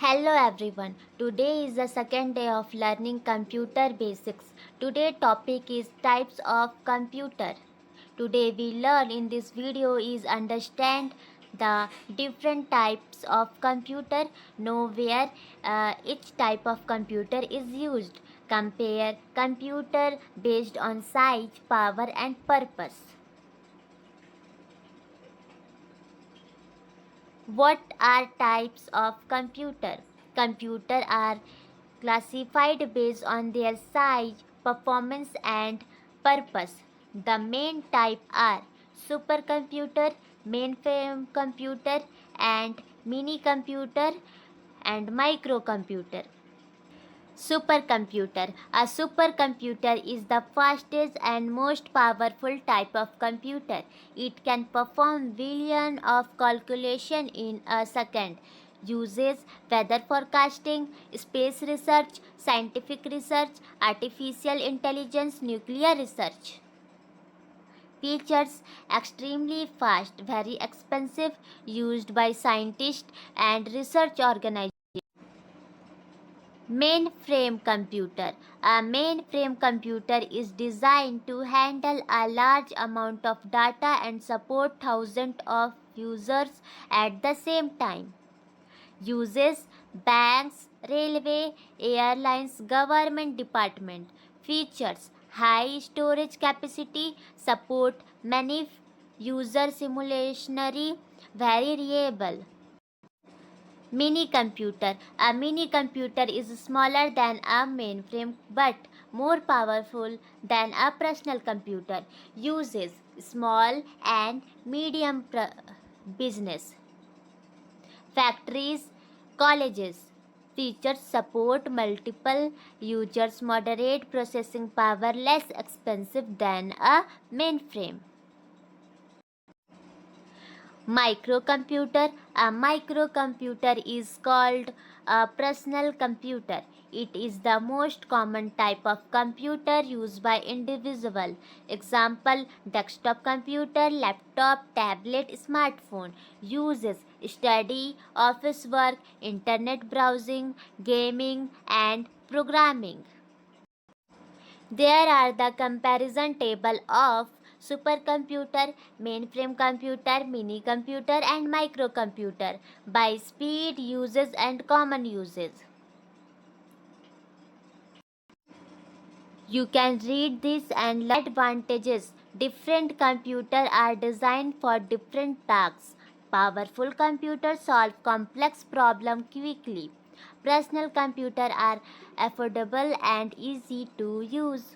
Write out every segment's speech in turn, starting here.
Hello everyone. Today is the second day of learning computer basics. Today topic is types of computer. Today we learn in this video is understand the different types of computer, know where each type of computer is used, compare computer based on size, power and purpose. What are types of computer? Computer are classified based on their size, performance and purpose. The main type are supercomputer, mainframe computer and mini computer and microcomputer. Supercomputer. A supercomputer is the fastest and most powerful type of computer. It can perform billions of calculations in a second. Uses weather forecasting, space research, scientific research, artificial intelligence, nuclear research. Features extremely fast, very expensive, used by scientists and research organizations. Mainframe computer. A mainframe computer is designed to handle a large amount of data and support thousands of users at the same time. Uses banks, railway, airlines, government department. Features high storage capacity, support many user simulationary, very reliable. Mini computer. A mini computer is smaller than a mainframe but more powerful than a personal computer. Uses small and medium business. Factories, colleges. Features support multiple users, moderate processing power, less expensive than a mainframe. Microcomputer. A microcomputer is called a personal computer. It is the most common type of computer used by individual. Example: desktop computer, laptop, tablet, smartphone. Uses study, office work, internet browsing, gaming and programming. There are the comparison table of supercomputer, mainframe computer, mini computer and microcomputer by speed, uses and common uses. You can read this and learn advantages. Different computers are designed for different tasks. Powerful computers solve complex problems quickly. Personal computers are affordable and easy to use.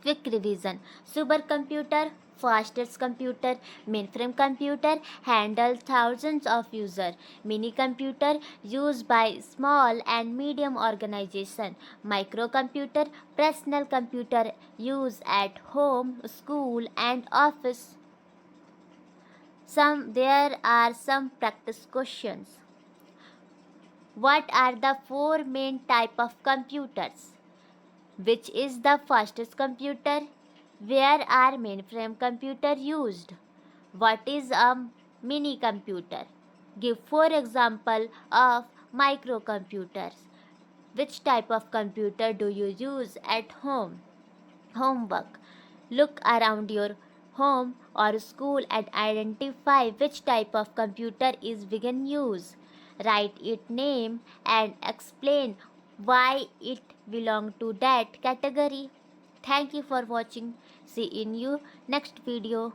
Quick revision. Supercomputer, fastest computer. Mainframe computer, handle thousands of users. Mini computer, used by small and medium organization. Microcomputer, personal computer, used at home, school and office. There are some practice questions. What are the four main type of computers? Which is the fastest computer? Where are mainframe computer used? What is a mini computer? Give four example of microcomputers. Which type of computer do you use at home? Homework. Look around your home or school and identify which type of computer is being used. Write its name and explain why it belongs to that category. Thank you for watching. See you in your next video.